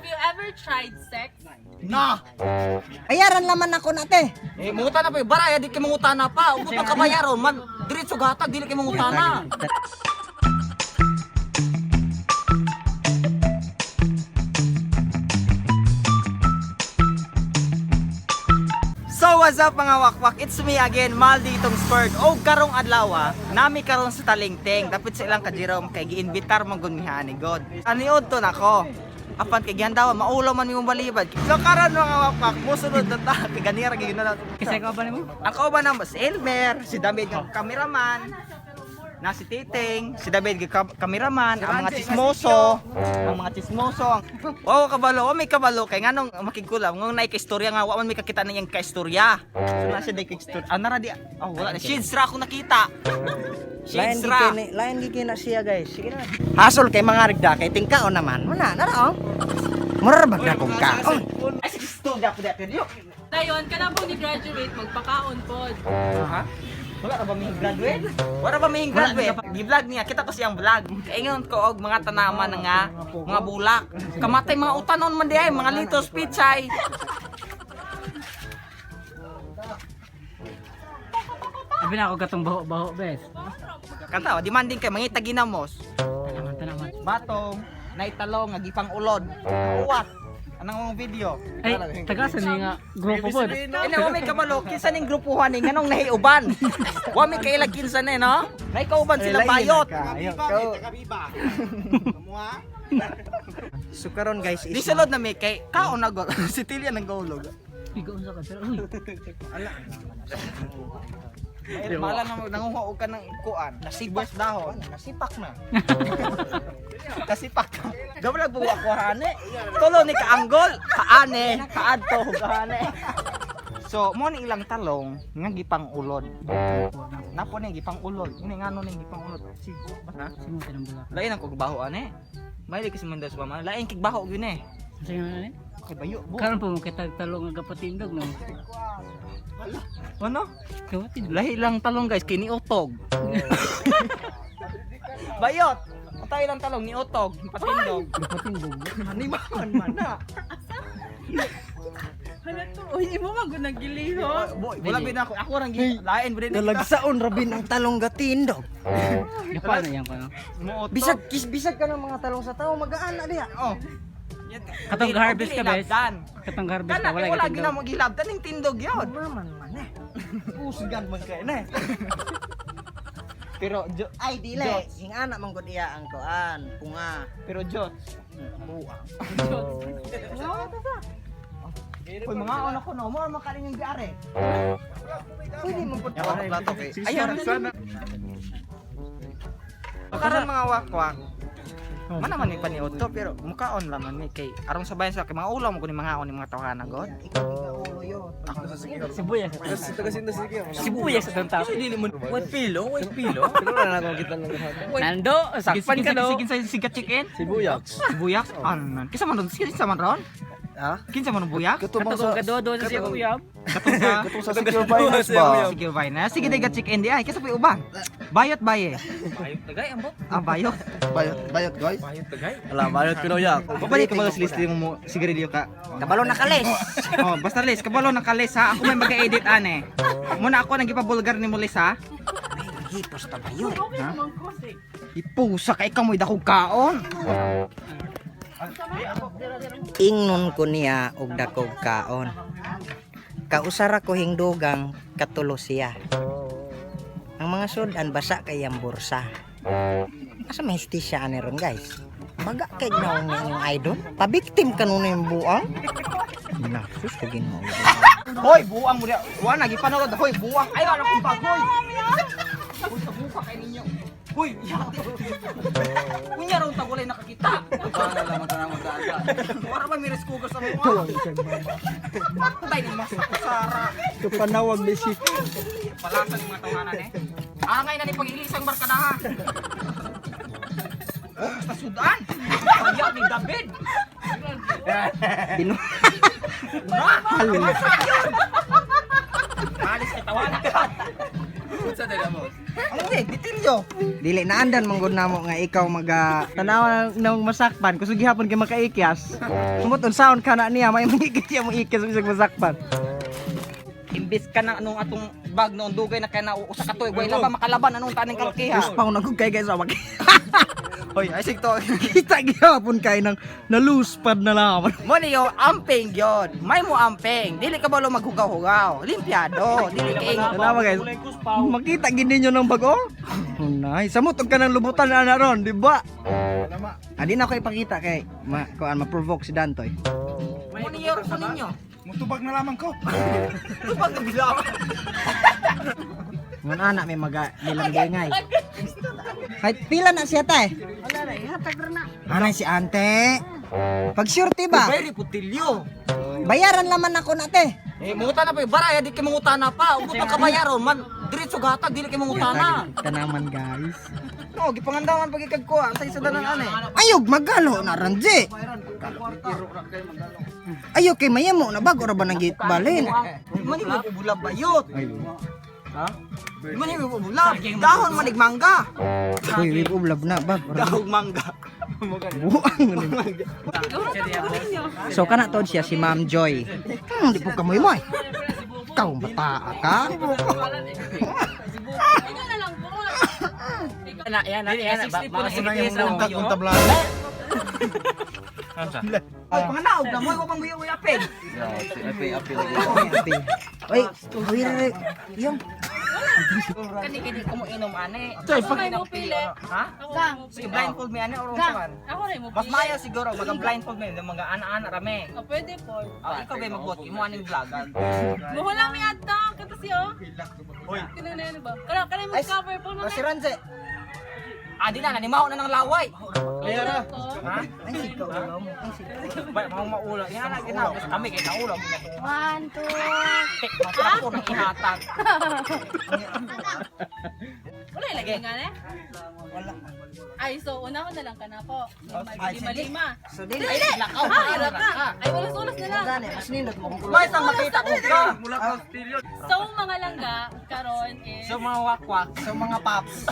Have you ever tried sex? Na! Ayaran laman ako nate. Mungutan na pa yung baraya, di kayo mungutan na pa. Huwag pa kabayaron, man. Diretso gatag, di kayo mungutan na. So what's up mga wakwak? It's me again, Maldi itong Spurred. O karong adlaw, nami karon sa Talingting. Dapat sa ilang kajirom kay giinbitar man gud miha ni God. Aniod to nako. Apan kay gihandaw maulaw man imong balibad. So karon mga wakwak, mosunod na ta kay ganira gyud na. Kasi ko ba nimo? Ako ba na si Elmer, si David ng cameraman. Na si Titing, si David cameraman, ang mga chismoso, Wow, kabalo, may kabalo kay nganong makigulam, ngong naay kaistorya nga wa man may kakita na yang kaistorya. So na siya day kaistorya. Nara di. Oh, wala na shades ra ako nakita. Shades ra. Lain gigi na siya guys. Sige na. Hasol kay mga rigda kay tingkaon naman. Muna, nara oh. Mura ba na kong kaon? Ay sige istorya po dati. Dayon, kana po ni graduate magpakaon pod. Ha? Wala ra ba may graduate? Wala ba may graduate? Gi-vlog niya, kita ko siyang vlog. Kaingon ko og mga tanaman nga, mga bulak. Kamatay mga utanon man di ay, mga litos pichay. Abi na ako gatong baho-baho bes. Kanta, demanding kay mangita ginamos. Tanaman. Batong, naitalong nga gipang ulod. Uwat. Anong video? Ay, tagasan ni nga grupo pod. Ina wa may kabalo, kinsa ning grupuhan ni nganong nahiuban. Wa may kailag kinsa ni no? Naikauban sila bayot. So karon guys Di is sulod na may kay kaon na go. Si Tilia nang gaulog. Bigo unsa ka pero uy. Mala na nangunguha ka ng kuan. Nasibas dahon, nasipak na. Kasipak. Gawala buwa ko hane. Tulo ni kaanggol, kaane, kaadto hugane. So, mo ni ilang talong nga gipang ulod. Napo ni gipang ulod. Ini ngano ni gipang ulod. Sigo ba ha? Simo tanang bulak. Lain ang kogbaho ane. May kasi mandas pa man. Lain kigbaho gyud ni. Sa nga ni? Okay bayo. Karon po mo kita talong nga kapatindog no. Ano? Kapatindog. Lahi lang talong guys, kini utog. Bayot. Patay lang talong ni utog, patindog. Kapatindog. Animaman man na. Hala to, uy, imo man gud nagiliho. Boy, wala bin ako. Ako rang lain brin. nalagsaon rabin ang talong gatindog. Gapa na yan ko no. Bisag bisag ka ng mga talong sa tao mag-aana diha. Oh. Katong harvest ka bes. Dan. Katong harvest Kana ka wala wala gina gatindog. mo gilabtan ning tindog yon. Maman man eh. Pusgan man kay na. Pero Ay dile, sing ana man gud iya ang kuan, punga. pero Diyos. Buang. Hoy mga ana ko no, mo makaling yung diare. Pwede mo pud plato kay. Ayun sana. Karon mga wakwak. Mana man ni paniod to pero mukaon laman ni kay aron sa bayan sa kay mga ulam ko ni mga on ni mga tawanan god. ulo yo. Sibuyas. Sibuyas sa tanta. What pilo? Nando, sakpan ka do. Sige sa sigat chicken. Sibuyaks. Buyak. Anan. Kisa man ron? Kisa man ron? Ha? Kinsa man ang buyak? Katong kadodo sa siya kuyab. Katong sa Secure Finance ba? Sige bay na. Sige dagat chicken di ay kisa pa uban. Bayot baye. Bayot tagay ambo. Ah bayot. Bayot guys. Wala bayot pinoyak. Babalik ka ba sa list mo sigarilyo ka? Kabalo na kalis. Oh, basta list kabalo ng kalis ha. Ako may mag-edit ane. Muna ako nang gipabulgar ni mo list ha. Hipos ta bayo. Ha? Ipusa kay kamoy dakog kaon. Ingnon ko niya og dakog kaon. Kausara ko hingdugang katulo siya. Ang mga sudan basa kay ang bursa. Asa may hustisya ani ron guys? Baga kay ginaon niya yung idol. Pabiktim kanuna yung buang. Na, sus ko ginawa. Hoy, buang mo dia. Wa na gipanood. Hoy, buang. Ay wala ko bag, hoy. Hoy, sa buka kay ninyo. Hoy, kunya raw tagulay nakakita. Para lang magtanong Wala ba miris kugas sa mga? Patay ni mas Sara. Panawag besi. Palasan yung mga tawanan eh. Angay na ni pag-ilisang barkadaha. Oh, sa Sudan. Kaya ni David. Dino. Alis kay tawanan ka. Unsa dala mo? Ang wig, bitilyo. Dili na andan manggod namo nga ikaw maga tanaw nang masakpan kusog gihapon kay makaikyas. Sumot unsaon kana niya may mangikit mo ikyas bisag masakpan. Imbis ka na anong atong bag noon dugay na kay na usa ka tuig way laba makalaban anong taning kalkiha. Uspaw na gud kay guys awak. Hoy, ay sig to. Kita gihapon kay nang naluspad na lang. Mo niyo amping yon. May mo amping. Dili ka balo maghugaw-hugaw. Limpiado. Dili ka ing. Tanawa guys. Makita gid ninyo ng bago. Oh, nice. Samot og kanang lubutan na ron, di ba? Adi na ko ipakita kay kuan ma-provoke si Dantoy. Mo niyo ko ninyo. Mutubag na lamang ko. Tubag na bilaw. Ngon anak may maga nilang dengay. Hay pila na siya tay? Wala na, ihatag na. Anay si ante. Pag surety ba? Very putilyo. Bayaran laman ako nate. Eh mangutan na pa baraya di kay mangutan na pa. Ubo pa kabayaron man. Diretso gatag dili kay mangutan na. Tanaman guys. No, gipangandaman pag ikagkuha sa isa dalang ane. Ayog magalo na ranji. Ayog kay mayamo na bago ra ba nang balin? Mani mo ubula bayot. Ha? Mani mo ubula. Dahon manig mangga. Uy, we ublab na bag. Dahon mangga. Buang ni. So kana tod siya si Ma'am Joy. Di po kamoy mo. Ikaw bata ka? Ikaw na lang po. Yan. Mga Yung ungkat ng tabla. Ay, panganaog na mo ko pang buyo-uyapin. Api lagi. Oy, hawir yung Kani ko mo inom ane. Ako rin mo pili. Ha? Gang. Si blindfold mi ane or Gang. saman. Ako rin mo Mas pili. mayo siguro mag blindfold mi mga ana-ana rame. Oh, pwede po. Ikaw ba magbot imo aning vlogan. Buhula mi adto. Kita siyo. Hoy. Kino na yun ba? Kaya mo cover po mo. Si Ranze. Di na nanimaw na ng laway. Ayan na. Ha? ay sikaw daw mo. Ay sikaw. Ba mga maulo. Yan na ginabos kami kay naulo mo na. 1, 2. Tek masarap ko ng ihatag. Wala ilagay nga na. Wala. Ay, so una ko na lang ka na po. Ay, Lima-lima. So din Ay, lakaw. Ah, hirap ka. Ay, ulas-ulas na lang. gani mas nindot mo. May isang makita ko ka. So, mga langga, karon is... So mga wakwak. So mga paps.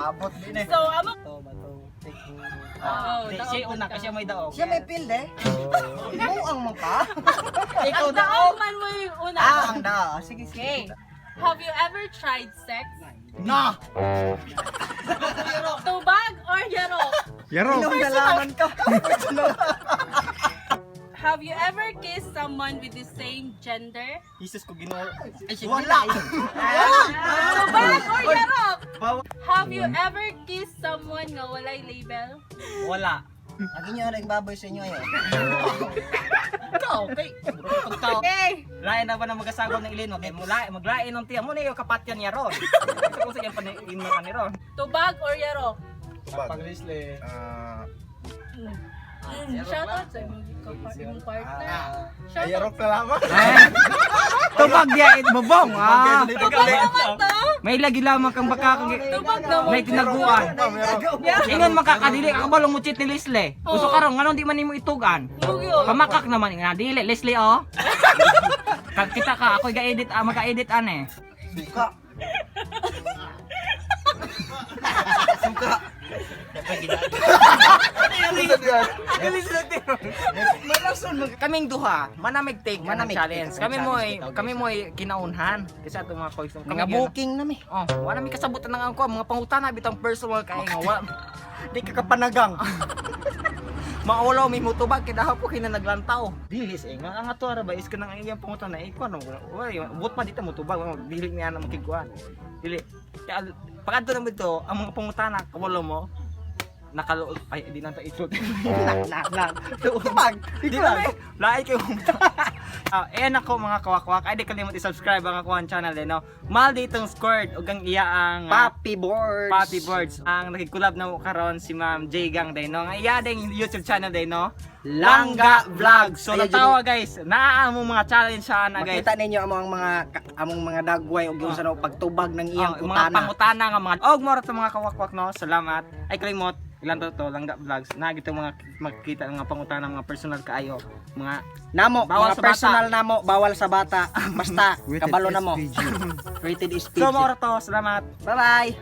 Abot din eh. So, amo... Oh, siya una kasi may daog. Siya may pill eh. Buang mo ka. Ikaw Ang daog. man mo yung una. Ang da. Sige Okay. sige. Have you ever tried sex? No. Tubag or yarok? Inom na laman ka. Have you ever kissed someone with the same gender? Jesus ko ginoo. Wala. Tubag or yarok? Have you ever kissed someone nga walay label? Wala. Agi nyo rin baboy sa inyo ayo. Ikaw, kay. Pagtaw. Okay. Lain na ba na magasagol ng ilino? Kay maglain ng tiyan mo na yung kapatyan niya ron. Kung sige pa ni ron. Tubag or yarok? Pag-risle. Shout out sa imong partner. Shout out. Ayarok na lamang. Tubag ya bobong. Tubag naman to. May lagi lamang kang baka kang Tubag naman. may tinaguan. Ingon makakadili ka balong mo cheat ni Leslie. Gusto ka ron ngano di man nimo itugan. Mugyo. Pamakak naman nga dili Leslie oh. Kag kita ka ako ga-edit maga-edit ane. Suka. Kaming duha, manamig take, manamig challenge. take. Kami mo kinaunhan kasi ato mga kois. Mga booking na mi. Oh, wala mi kasabutan ng angko, mga pangutana bitang personal kay nga wala. Di ka kapanagang. Maulaw mi mutubag kay daw po kinanaglantaw. Dilis nga ang ato ra ba is kanang iyang pangutana iko ano. Wala, but pa dito mutubag, dili niya na makiguan. Dili. Kaya pagadto na dito, ang mga pangutana kabalo mo nakalood ay di nanta isod. Nak. Tubag. Di ba? Laay kayo. Ayan ako mga kawakwak. Ay di kalimot i-subscribe ang ako channel din no. Mal ditong scored ug ang iya ang Papi boards. Papi Boards. Ang nakikcollab na mo karon si Ma'am J Gang din no. Ang iya ding YouTube channel din no. Langga Vlog. So Ayaw, natawa guys, naa mo mga challenge sa ana guys. Makita ninyo among mga dagway og yung sa pagtubag ng iyang Mga utana. pangutana nga mga mora to mga kawakwak no. Salamat. Ay kalimot. Ilan to Langga Vlogs. Na gito mga makikita mga pangutana mga personal kaayo. Mga Namo, Bawal mga sa bata. personal namo, bawal sa bata. Basta kabalo namo. Rated is PG. so mora to. Salamat. Bye-bye.